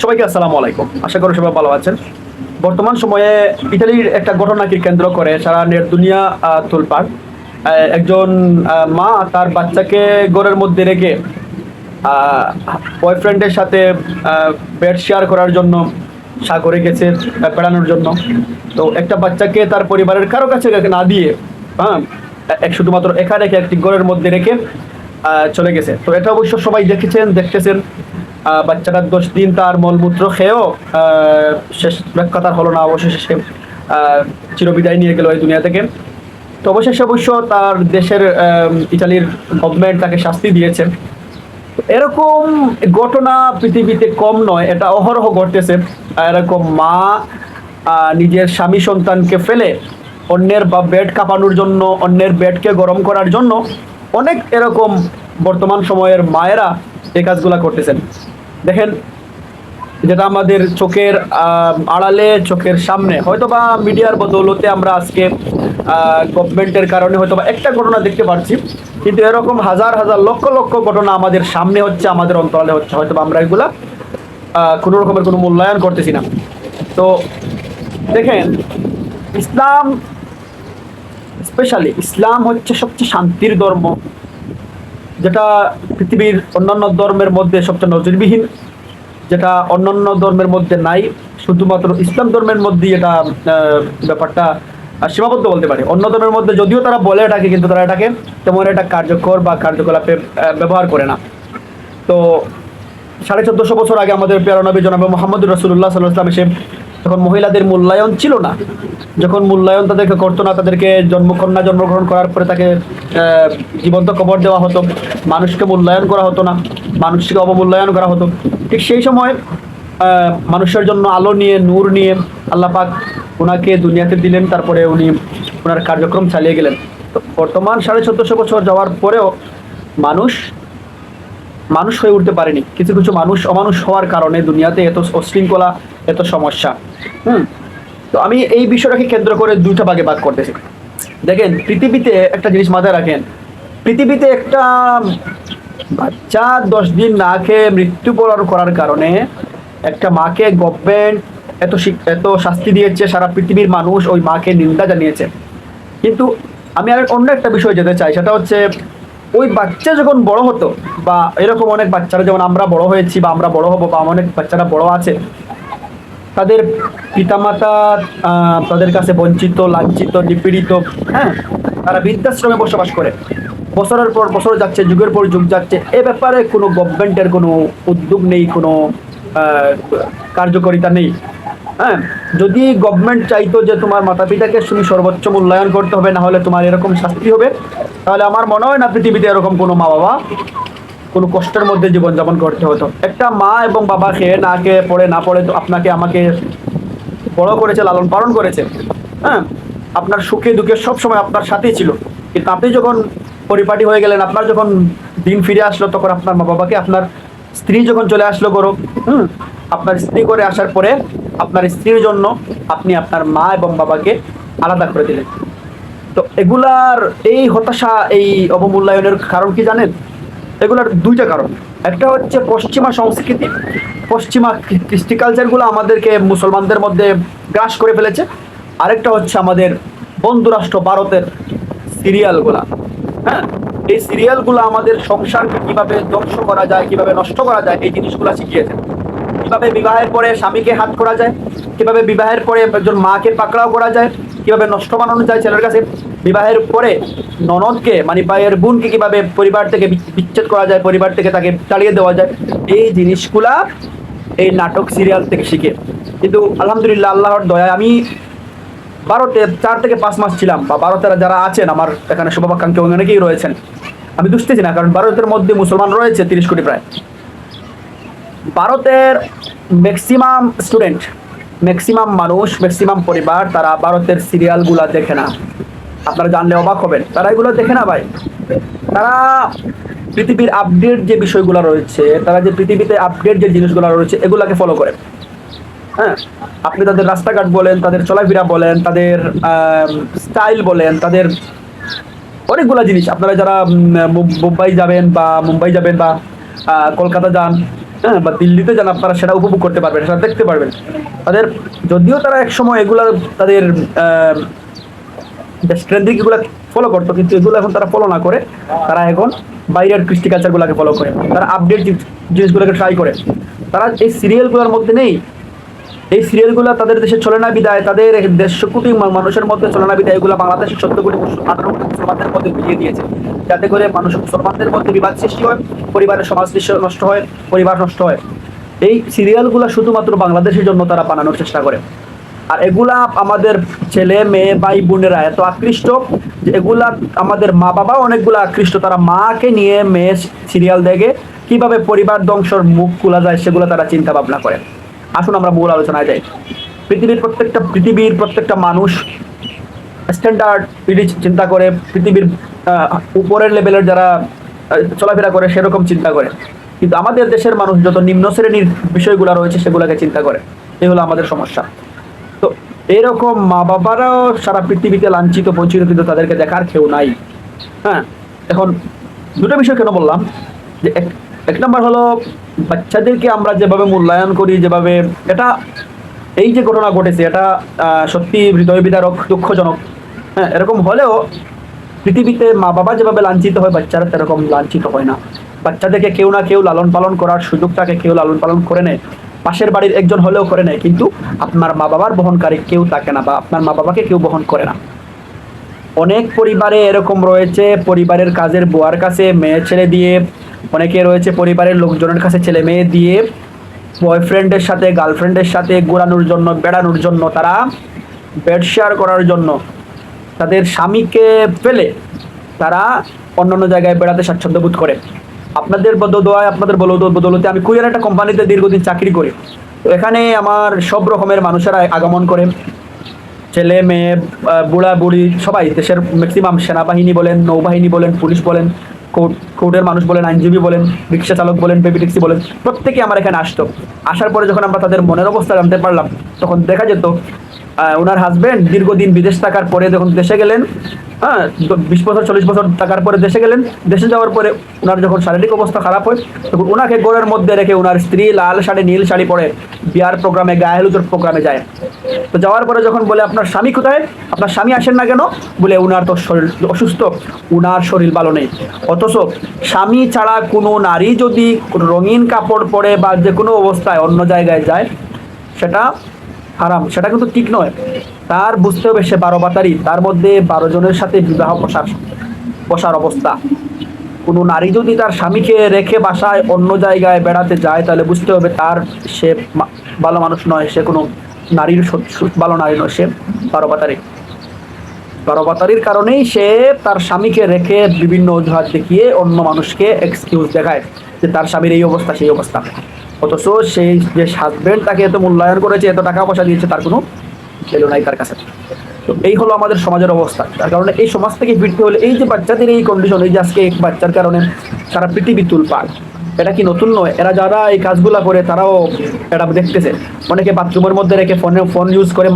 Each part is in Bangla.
সবাইকে আসসালামু আলাইকুম। আশা করি সবাই ভালো আছেন। বর্তমান সময়ে ইতালির একটা ঘটনাকে কেন্দ্র করে সারা নেট দুনিয়া তোলপাড়। একজন মা তার বাচ্চাকে ঘরের মধ্যে রেখে বয়ফ্রেন্ডের সাথে বেড শেয়ার করার জন্য সাগরে গেছে বেড়ানোর জন্য। তো একটা বাচ্চাকে তার পরিবারের কারো কাছে না দিয়ে, হ্যাঁ, শুধুমাত্র একা রেখে একটি ঘরের মধ্যে রেখে চলে গেছে। তো এটা অবশ্য সবাই দেখেছেন, দেখতেছেন। বাচ্চাটা 10 দিন তার মলমূত্র খেয়েও শেষ রক্ষা তার হলো না। অবশেষে সে চিরবিদায় নিয়ে গেল এই দুনিয়া থেকে। তো অবশেষে অবশ্য তার দেশের ইতালির গভর্নমেন্ট তাকে শাস্তি দিয়েছে। এরকম ঘটনা পৃথিবীতে কম নয়, এটা অহরহ ঘটতেছে। এরকম মা নিজের স্বামী সন্তানকে ফেলে অন্যের বা বেড কাঁপানোর জন্য, অন্যের বেডকে গরম করার জন্য অনেক এরকম বর্তমান সময়ের মায়েরা এই কাজগুলা করতেছেন। দেখেন, যেটা আমাদের চোখের আড়ালে, চোখের সামনে, হয়তোবা মিডিয়ার বদৌলতে আমরা আজকে গভর্নমেন্টের কারণে হয়তোবা একটা ঘটনা দেখতে পাচ্ছি, কিন্তু এরকম হাজার হাজার লক্ষ লক্ষ ঘটনা আমাদের সামনে হচ্ছে, আমাদের অন্তরালে হচ্ছে। হয়তোবা আমরা এগুলা কোনো রকমের কোনো মূল্যায়ন করতেছি না। তো দেখেন, ইসলাম, স্পেশালি ইসলাম হচ্ছে সবচেয়ে শান্তির ধর্ম, যেটা পৃথিবীর অন্যান্য ধর্মের মধ্যে সবচেয়ে নজিরবিহীন, যেটা অন্যান্য ধর্মের মধ্যে নাই। শুধুমাত্র ইসলাম ধর্মের মধ্যেই এটা ব্যাপারটা সীমাবদ্ধ বলতে পারে। অন্য ধর্মের মধ্যে যদিও তারা বলে এটাকে, কিন্তু তারা এটাকে তেমন একটা কার্যকর বা কার্যকলাপে ব্যবহার করে না। তো 1450 বছর আগে আমাদের প্রিয় নবী জনাবে মোহাম্মদ রাসূলুল্লাহ সাল্লাল্লাহু আলাইহি ওয়াসাল্লাম এসে, তখন মহিলাদের মূল্যায়ন ছিল না। যখন মূল্যায়ন তাদেরকে করতো না, তাদেরকে কন্যা জন্মগ্রহণ করার পরে তাকে জীবন্ত কবর দেওয়া হতো, মানুষকে মূল্যায়ন করা হতো না, মানুষকে অবমূল্যায়ন করা হতো। ঠিক সেই সময় মানুষের জন্য আলো নিয়ে, নূর নিয়ে আল্লাহ পাক ওনাকে দুনিয়াতে দিলেন। তারপরে উনি ওনার কার্যক্রম চালিয়ে গেলেন। তো বর্তমান 1450 বছর যাওয়ার পরেও মানুষ মানুষ হয়ে উঠতে পারেনি। কিছু কিছু মানুষ অমানুষ হওয়ার কারণে দুনিয়াতে এত অশৃঙ্খলা, এত সমস্যা। তো আমি এই বিষয়টাকে কেন্দ্র করে দুইটা ভাগে ভাগ করতেছি। দেখেন, পৃথিবীতে একটা জিনিস মাথায় রাখেন, পৃথিবীতে একটা বাচ্চা 10 দিন না খেয়ে মৃত্যুবরণ করার কারণে একটা মাকে গভর্নমেন্ট এত শাস্তি দিয়েছে, সারা পৃথিবীর মানুষ ওই মাকে নিন্দা জানিয়েছে। কিন্তু আমি আর অন্য একটা বিষয় যেতে চাই, সেটা হচ্ছে ওই বাচ্চা যখন বড় হতো, বা এরকম অনেক বাচ্চারা যেমন আমরা বড় হয়েছি বা আমরা বড় হবো, বা অনেক বাচ্চারা বড় আছে, তাদের পিতামাতা তাদের কাছে বঞ্চিত, লাঞ্ছিত, নিপীড়িত। হ্যাঁ, তারা বৃদ্ধাশ্রমে বসবাস করে। বছরের পর বছর যাচ্ছে, যুগের পর যুগ যাচ্ছে, এ ব্যাপারে কোনো গভর্নমেন্টের কোনো উদ্যোগ নেই, কোনো কার্যকারিতা নেই। হ্যাঁ, যদি গভর্নমেন্ট চাইতো যে তোমার মাতা পিতাকে তুমি সর্বোচ্চ মূল্যায়ন করতে হবে, না হলে তোমার এরকম শাস্তি হবে, তাহলে আমার মনে হয় না পৃথিবীতে এরকম কোনো মা বাবা কোনো কষ্টের মধ্যে জীবনযাপন করতে হতো। একটা মা এবং বাবা খেয়ে না খেয়ে, পড়ে না পড়ে, তো আপনাকে আমাকে বড় করেছে, লালন পালন করেছে। হ্যাঁ, আপনার সুখে দুঃখে সব সময় আপনার সাথেই ছিল। কিন্তু আপনি যখন পরিপাটি হয়ে গেলেন, আপনার যখন দিন ফিরে আসলো, তখন আপনার মা বাবাকে, আপনার স্ত্রী যখন চলে আসলো গরো, আপনার স্ত্রী করে আসার পরে আপনার স্ত্রীর জন্য আপনি আপনার মা এবং বাবাকে আলাদা করে দিলেন। তো এগুলার এই হতাশা, এই অবমূল্যায়নের কারণ কি জানেন? এগুলার দুইটা কারণ। একটা হচ্ছে পশ্চিমা সংস্কৃতি, পশ্চিমা কৃষ্টি কালচারগুলো আমাদেরকে মুসলমানদের মধ্যে গ্রাস করে ফেলেছে। আরেকটা হচ্ছে আমাদের বন্ধুরাষ্ট্র ভারতের সিরিয়ালগুলা। হ্যাঁ, এই সিরিয়ালগুলো আমাদের সংসারকে কিভাবে ধ্বংস করা যায়, কিভাবে নষ্ট করা যায়, এই জিনিসগুলো শিখিয়েছে। কিভাবে বিবাহের পরে স্বামীকে হাত করা যায়, কিভাবে বিবাহের পরে একজন মাকে পাকড়াও করা যায়, কিভাবে নষ্ট বানানো যায় ছেলের কাছে, বিবাহের পরে ননদকে মানে ভাইয়ের বোনকে কিভাবে পরিবার থেকে বিচ্ছেদ করা যায়, পরিবার থেকে তাকে তাড়িয়ে দেওয়া যায়, এই জিনিসগুলা এই নাটক সিরিয়াল থেকে শিখে। কিন্তু আলহামদুলিল্লাহ, আল্লাহর দয়ায় আমি ভারতে 4 থেকে 5 মাস ছিলাম, বা ভারতের যারা আছেন আমার এখানে শুভাকাঙ্ক্ষী অনেকেই রয়েছেন, আমি দুষতেছি না, কারণ ভারতের মধ্যে মুসলমান রয়েছে 30 কোটি প্রায়। ভারতের ম্যাক্সিমাম স্টুডেন্ট, ম্যাক্সিমাম মানুষ, ম্যাক্সিমাম পরিবার, তারা ভারতের সিরিয়ালগুলা দেখে না। আপনারা জানলে অবাক হবেন, তারা এগুলো দেখে না ভাই। তারা পৃথিবীর আপডেট যে বিষয়গুলো রয়েছে, তারা যে পৃথিবীতে আপডেট যে জিনিসগুলো রয়েছে, এগুলাকে ফলো করে। হ্যাঁ, আপনি তাদের রাস্তাঘাট বলেন, তাদের চলাফেরা বলেন, তাদের স্টাইল বলেন, তাদের অনেকগুলা জিনিস, আপনারা যারা মুম্বাই যাবেন বা কলকাতা যান, হ্যাঁ, বা দিল্লিতে যান আপনারা সেটা উপভোগ করতে পারবেন, সেটা দেখতে পারবেন। তাদের যদিও তারা একসময় এগুলা তাদের ট্রেন্ডিং এগুলো ফলো করতো, কিন্তু এগুলো এখন তারা ফলো না করে তারা এখন বাইরের কৃষ্টি কালচারগুলোকে ফলো করে, তারা আপডেট জিনিসগুলোকে ট্রাই করে। তারা এই সিরিয়ালগুলোর মধ্যে নেই। এই সিরিয়ালগুলো তাদের দেশে চলে না বিদায়, তাদের 150 কোটি মানুষের মধ্যে চলে না বিদায় এগুলো বাংলাদেশের 17 কোটি 18 কোটি মুসলমানদের মধ্যে বিলিয়ে দিয়েছে, যাতে করে মানুষ মুসলমানদের মধ্যে বিবাদ সৃষ্টি হয়, পরিবারের সমাজ নষ্ট হয়, পরিবার নষ্ট হয়। এই সিরিয়ালগুলো শুধুমাত্র বাংলাদেশের জন্য তারা বানানোর চেষ্টা করে। আর এগুলা আমাদের ছেলে মেয়ে ভাই বোনেরা এত আকৃষ্ট যে এগুলা আমাদের মা বাবা অনেকগুলো আকৃষ্ট, তারা মাকে নিয়ে মেয়ে সিরিয়াল দেখে কিভাবে পরিবার ধ্বংসর মুখ খোলা যায় সেগুলো তারা চিন্তা ভাবনা করে। আসুন আমরা মূল আলোচনায় যাই। পৃথিবীর প্রত্যেকটা মানুষ স্ট্যান্ডার্ড চিন্তা করে, পৃথিবীর উপরের লেভেলের যারা চলাফেরা করে সেরকম চিন্তা করে, কিন্তু আমাদের দেশের মানুষ যত নিম্ন শ্রেণীর বিষয়গুলো রয়েছে সেগুলোকে চিন্তা করে। এই হলো আমাদের সমস্যা। তো এরকম মা বাবারাও সারা পৃথিবীতে লাঞ্ছিত বঞ্চিত, কিন্তু তাদেরকে দেখার কেউ নাই। হ্যাঁ, এখন দুটো বিষয় কেন বললাম, যে এক নম্বর হলো বাচ্চাদেরকে আমরা যেভাবে মূল্যায়ন করি, যেভাবে এটা এই যে ঘটনা ঘটেছে এটা সত্যি হৃদয় বিদারক, দুঃখজনক। হ্যাঁ, এরকম হলেও পৃথিবীতে মা বাবা যেভাবে লাঞ্ছিত হয় বাচ্চারা সেরকম লাঞ্ছিত হয় না। বাচ্চাদেরকে কেউ না কেউ লালন পালন করার সুযোগটাকে কেউ লালন পালন করে নেয়, পাশের বাড়ির একজন হলেও করে নেয়, কিন্তু আপনার মা বাবার বহনকারী কেউ থাকে না, বা আপনার মা বাবাকে কেউ বহন করে না। অনেক পরিবারে এরকম রয়েছে, পরিবারের কাজের বুয়ার কাছে মেয়ে ছেলে দিয়ে, অনেকে রয়েছে পরিবারের লোকজনের কাছে ছেলে মেয়ে দিয়ে, বয়ফ্রেন্ডের সাথে গার্লফ্রেন্ডের সাথে ঘোরানোর জন্য, বেড়ানোর জন্য, তারা বেড শেয়ার করার জন্য তাদের স্বামীকে ফেলে তারা অন্যান্য জায়গায় বেড়াতে স্বাচ্ছন্দ্য বোধ করে। আপনাদের দোয়ায়, আপনাদের বদৌলতে আমি কুরিয়ার একটা কোম্পানিতে দীর্ঘদিন চাকরি করি। তো এখানে আমার সব রকমের মানুষেরা আগমন করে, ছেলে মেয়ে বুড়া বুড়ি সবাই, দেশের ম্যাক্সিমাম সেনাবাহিনী বলেন, নৌবাহিনী বলেন, পুলিশ বলেন, কোর্টের মানুষ বলেন, আইনজীবী বলেন, রিক্সা চালক বলেন, বেবি ট্যাক্সি বলেন, প্রত্যেকে আমার এখানে আসতো। আসার পরে যখন আমরা তাদের মনের অবস্থা জানতে পারলাম, তখন দেখা যেত ওনার হাজব্যান্ড দীর্ঘদিন বিদেশ থাকার পরে যখন দেশে গেলেন, হ্যাঁ 20 বছর 40 বছর থাকার পরে দেশে গেলেন, দেশে যাওয়ার পরে ওনার যখন শারীরিক অবস্থা খারাপ হয় তখন ওনাকে ঘরের মধ্যে রেখে ওনার স্ত্রী লাল শাড়ি নীল শাড়ি পরে বিয়ার প্রোগ্রামে, গায়ে হলুদের প্রোগ্রামে যায়। তো যাওয়ার পরে যখন বলে আপনার স্বামী কোথায়, আপনার স্বামী আসেন না কেন, বলে ওনার তো শরীর অসুস্থ, ওনার শরীর ভালো নেই। অথচ স্বামী ছাড়া কোনো নারী যদি রঙিন কাপড় পরে বা যে কোনো অবস্থায় অন্য জায়গায় যায় সেটা হারাম, সেটা কিন্তু ঠিক নয়। তার বুঝতে হবে সে 12 বাতারি, তার মধ্যে 12 জনের সাথে বিবাহ বসার অবস্থা। কোনো নারী যদি তার স্বামীকে রেখে বাসায় অন্য জায়গায় বেড়াতে যায় তাহলে বুঝতে হবে তার সে ভালো মানুষ নয়, সে কোনো নারীর ভালো নারী নয়, সে 12 বাতারি। 12 বাতারির কারণেই সে তার স্বামীকে রেখে বিভিন্ন অজুহাত দেখিয়ে অন্য মানুষকে এক্সকিউজ দেখায় যে তার স্বামীর এই অবস্থা সেই অবস্থা। অথচ সেই যে হাজবেন্ড তাকে এত মূল্যায়ন করেছে, এত টাকা পয়সা দিয়েছে, তার কোনো ভ্যালু নাই তার কাছে। তো এই হলো আমাদের সমাজের অবস্থা। তার কারণে এই সমাজ থেকে ফিরতে হলে, এই যে বাচ্চাদের এই কন্ডিশন, এই যে আজকে এক বাচ্চার কারণে সারা পৃথিবী তুলপাড়, এটা কি নতুন নয়? এরা যারা এই কাজগুলা করে তারাও এটা দেখতেছে। অনেকে বাথরুমের মধ্যে রেখে ফোন ইউজ করে,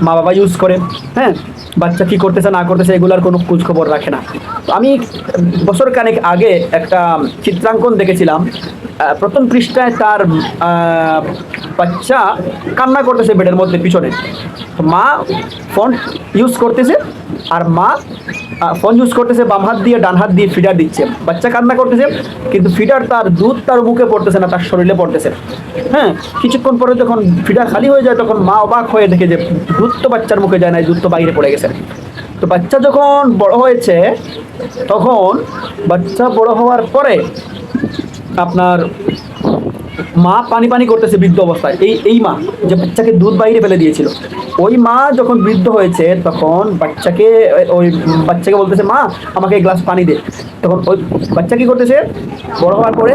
মা বাবা ইউজ করে। হ্যাঁ, বাচ্চা কি করতেছে না করতেছে এগুলার কোনো খোঁজ খবর রাখে না। তো আমি বছর খানেক আগে একটা চিত্রাঙ্কন দেখেছিলাম, প্রথম পৃষ্ঠায় তার বাচ্চা কান্না করতেছে বেডের মধ্যে পিছনে, মা ফোন ইউজ করতেছে, আর মা ফোন ইউজ করতেছে বাম হাত দিয়ে, ডান হাত দিয়ে ফিডার দিচ্ছে। বাচ্চা কান্না করতেছে কিন্তু ফিডার তার দুধ তার মুখে পড়তেছে না, তার শরীরে পড়তেছে। হ্যাঁ, কিছুক্ষণ পরে যখন ফিডার খালি হয়ে যায় তখন মা অবাক হয়ে দেখে যে দুধ তো বাচ্চার মুখে যায় না, দুধ তো বাইরে পড়ে গেছে। তো বাচ্চা যখন বড় হয়েছে, তখন বাচ্চা বড় হওয়ার পরে আপনার মা পানি পানি করতেছে বৃদ্ধ অবস্থায়। এই মা যে বাচ্চাকে দুধ বাইরে ফেলে দিয়েছিল, ওই মা যখন বৃদ্ধ হয়েছে তখন ওই বাচ্চাকে বলতেছে মা আমাকে এক গ্লাস পানি দে। তখন ওই বাচ্চা কি করতেছে, বড় হওয়ার পরে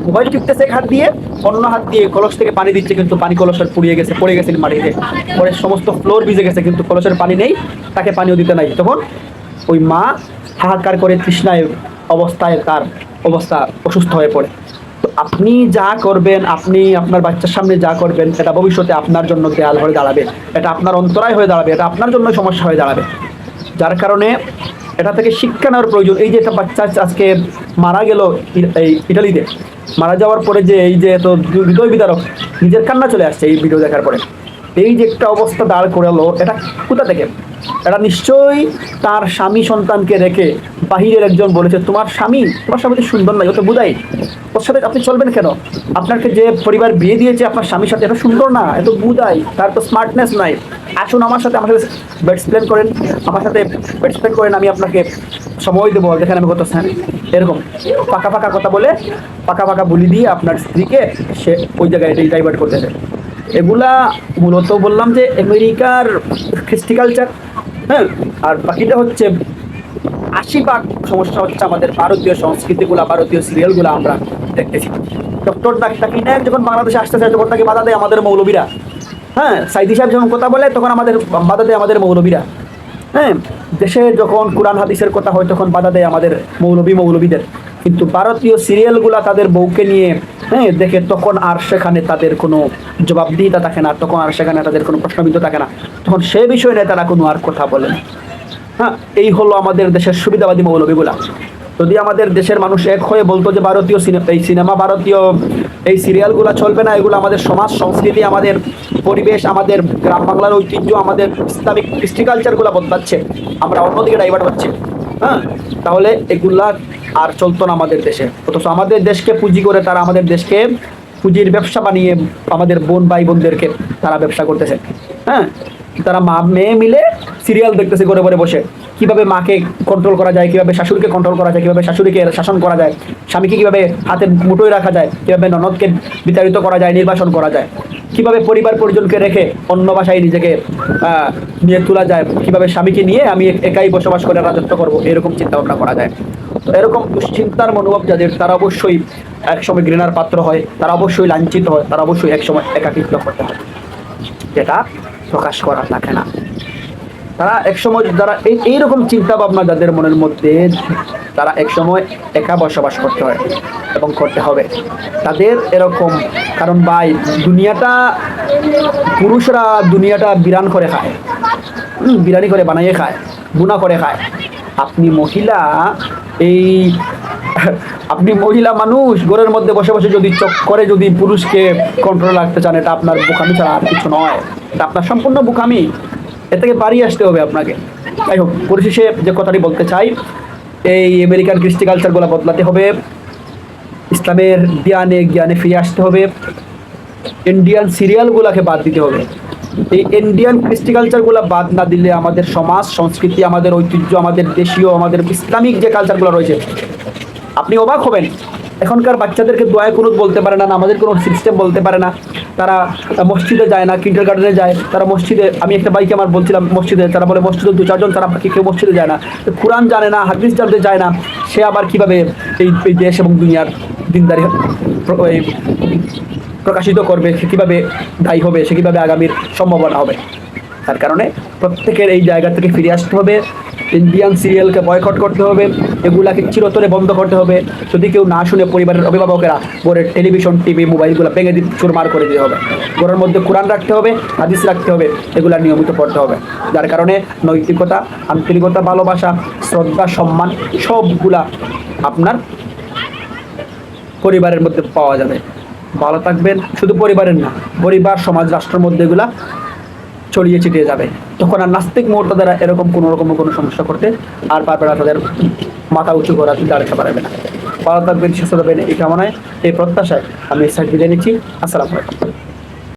মোবাইল টিপতেছে এক হাত দিয়ে, অন্য হাত দিয়ে কলস থেকে পানি দিচ্ছে, কিন্তু পানি কলসের পুড়িয়ে গেছে, পড়ে গেছে মাটিতে, পরে সমস্ত ফ্লোর ভিজে গেছে, কিন্তু কলসের পানি নেই, তাকে পানিও দিতে নাই। তখন ওই মা হাহাকার করে তৃষ্ণায় অবস্থায় তার অবস্থা অসুস্থ হয়ে পড়ে। তো আপনি যা করবেন, আপনি আপনার বাচ্চার সামনে যা করবেন, এটা ভবিষ্যতে আপনার জন্য দেয়াল হয়ে দাঁড়াবে, এটা আপনার অন্তরায় হয়ে দাঁড়াবে, এটা আপনার জন্য সমস্যা হয়ে দাঁড়াবে। যার কারণে এটা থেকে শিক্ষা নেওয়ার প্রয়োজন। এই যে একটা বাচ্চা আজকে মারা গেল এই ইটালিতে, মারা যাওয়ার পরে যে এই যে এত হৃদয় বিদারক, নিজের কান্না চলে আসছে এই ভিডিও দেখার পরে। এই যে একটা অবস্থা দাঁড় করালো, এটা কোথা থেকে? এটা নিশ্চয়ই তার স্বামী সন্তানকে রেখে বাহিরের একজন বলেছে, তোমার স্বামী তো সুন্দর নয়, ও তো বুঝাই, ওর সাথে আপনি চলবেন কেন? আপনাকে যে পরিবার বিয়ে দিয়েছে আপনার স্বামীর সাথে, এটা সুন্দর না, এত বুঝাই, তার তো স্মার্টনেস নাই। আসুন আমার সাথে বেডস প্ল্যান করেন, আমার সাথে বেডস প্ল্যান করেন, আমি আপনাকে সময় দেবো যেখানে আমি কত স্যার, এরকম পাকা পাকা কথা বলে পাকা পাকা বলি দিয়ে আপনার স্ত্রীকে সে ওই জায়গায় ডাইভার্ট করতেছে। এগুলা মূলত বললাম যে আমেরিকার কৃষ্টি কালচার, হ্যাঁ। আর বাকিটা হচ্ছে 80% সমস্যা হচ্ছে আমাদের ভারতীয় সংস্কৃতিগুলা, ভারতীয় সিরিয়ালগুলো আমরা দেখতেছি। ডক্টর ডাক্তার যখন বাংলাদেশে আসতে চায় তখন তাকে বাধা দেয় আমাদের মৌলবীরা, হ্যাঁ। সাইদি সাহেব যখন কথা বলে তখন আমাদের বাধা দেয় আমাদের মৌলবীরা, হ্যাঁ। দেশে যখন কোরআন হাদিসের কথা হয় তখন বাধা দেয় আমাদের মৌলবীদের। কিন্তু ভারতীয় সিরিয়ালগুলা তাদের বউকে নিয়ে, হ্যাঁ, দেখে তখন আর সেখানে তাদের কোনো জবাবদিহিতা থাকে না, তখন আর সেখানে তাদের কোনো প্রশ্নবিদ্ধ থাকে না, তখন সে বিষয় নিয়ে তারা কোনো আর কথা বলে না, হ্যাঁ। এই হলো আমাদের দেশের সুবিধাবাদী মৌলবীগুলা। যদি আমাদের দেশের মানুষ এক হয়ে বলতো যে ভারতীয় সিনেমা, ভারতীয় এই সিরিয়ালগুলো চলবে না, এগুলো আমাদের সমাজ সংস্কৃতি, আমাদের পরিবেশ, আমাদের গ্রাম বাংলার ঐতিহ্য, আমাদের ইসলামিক কৃষ্টি কালচারগুলো বদলাচ্ছে, আমরা অন্যদিকে ডাইভার্ট হচ্ছে, হ্যাঁ, তাহলে এগুলা আর চলতো না আমাদের দেশে। অথচ আমাদের দেশকে পুঁজি করে তারা আমাদের দেশকে পুঁজির ব্যবসা বানিয়ে আমাদের বোন ভাই বোনদেরকে তারা ব্যবসা করতেছে, হ্যাঁ। তারা মা মেয়ে মিলে সিরিয়াল দেখতেছে ঘরে ঘরে বসে, কিভাবে মাকে কন্ট্রোল করা যায়, কিভাবে শাশুড়িকে কন্ট্রোল করা যায়, কিভাবে শাশুড়িকে শাসন করা যায়, স্বামীকে কিভাবে হাতের মুঠোয় রাখা যায়, কিভাবে ননদকে বিতাড়িত করা যায়, নির্বাসন করা যায়, কিভাবে পরিবার পরিজনকে রেখে অন্য বাসায় নিজেকে নিয়ে তোলা যায়, কিভাবে স্বামীকে নিয়ে আমি একাই বসবাস করে রাজত্ব করবো, এরকম চিন্তা ভাবনা করা যায়। তো এরকম দুশ্চিন্তার মনোভাব যাদের, তারা অবশ্যই একসময় ঘৃণার পাত্র হয়, তারা অবশ্যই লাঞ্ছিত হয়, তারা অবশ্যই একসময় একাকিত্ব করতে হয়, যেটা প্রকাশ করা থাকে না। তারা একসময় যারা এইরকম চিন্তা ভাবনা যাদের মনের মধ্যে, তারা একসময় একা বসবাস করতে হয় এবং করতে হবে তাদের এরকম। কারণ ভাই, দুনিয়াটা, পুরুষরা দুনিয়াটা বিরান করে খায়, বিরানি করে বানাইয়ে খায়, বুনা করে খায়। আপনি মহিলা, এই আপনি মহিলা মানুষ ঘরের মধ্যে বসে বসে যদি চোখ করে যদি পুরুষকে কন্ট্রোল রাখতে চান, এটা আপনার বোকামি ছাড়া আর কিছু নয়, এটা আপনার সম্পূর্ণ বোকামি, এর থেকে বাড়িয়ে আসতে হবে আপনাকে। যাই হোক, পরিশেষে যে কথাটি বলতে চাই, এই আমেরিকান কৃষ্টি কালচারগুলো বদলাতে হবে, ইসলামের জ্ঞানে ফিরে আসতে হবে, ইন্ডিয়ান সিরিয়ালগুলোকে বাদ দিতে হবে। এই ইন্ডিয়ান কৃষ্টি কালচারগুলো বাদ না দিলে আমাদের সমাজ সংস্কৃতি, আমাদের ঐতিহ্য, আমাদের দেশীয়, আমাদের ইসলামিক যে কালচারগুলো রয়েছে, আপনি অবাক হবেন। এখনকার বাচ্চাদেরকে দোয়া কুনুত বলতে পারে না, আমাদের কোনো সিস্টেম বলতে পারে না, তারা মসজিদে যায় না, কিন্ডার গার্ডেনে যায়, তারা মসজিদে, আমি একটা বাইকে আমার বলছিলাম মসজিদে, তারা বলে মসজিদে 2-4 জন, তারা বাকি কেউ মসজিদে যায় না, কোরআন জানে না, হাদিস জানতে যায় না, সে আবার কিভাবে এই দেশ এবং দুনিয়ার দিনদারি প্রকাশিত করবে, সে কীভাবে দায়ী হবে, সে কীভাবে আগামীর সম্ভাবনা হবে। তার কারণে প্রত্যেকের এই জায়গা থেকে ফিরে আসতে হবে, ইন্ডিয়ান সিরিয়ালকে বয়কট করতে হবে, এগুলাকে চিরতরে বন্ধ করতে হবে। যদি কেউ না শুনে পরিবারের অভিভাবকেরা ঘরের টেলিভিশন, টিভি, মোবাইলগুলো ভেঙে দিয়ে চুরমার করে দিতে হবে। ঘরের মধ্যে কোরআন রাখতে হবে, হাদিস রাখতে হবে, এগুলা নিয়মিত পড়তে হবে। যার কারণে নৈতিকতা, আন্তরিকতা, ভালোবাসা, শ্রদ্ধা, সম্মান সবগুলা আপনার পরিবারের মধ্যে পাওয়া যাবে। ভালো থাকবেন, শুধু পরিবারের না, পরিবার, সমাজ, রাষ্ট্রের মধ্যে এগুলা ছড়িয়ে ছিটিয়ে যাবে। তখন আর নাস্তিক মুহূর্ত দ্বারা এরকম কোনো সমস্যা করতে আর পারবে না, তাদের মাথা উঁচু করা দাঁড়াতে পারবে না। ভালো থাকবেন, সুস্থ থাকবেন, এই কামনায়, এই প্রত্যাশায় আমি সাইড বিদায় নিচ্ছি। আসসালামু আলাইকুম।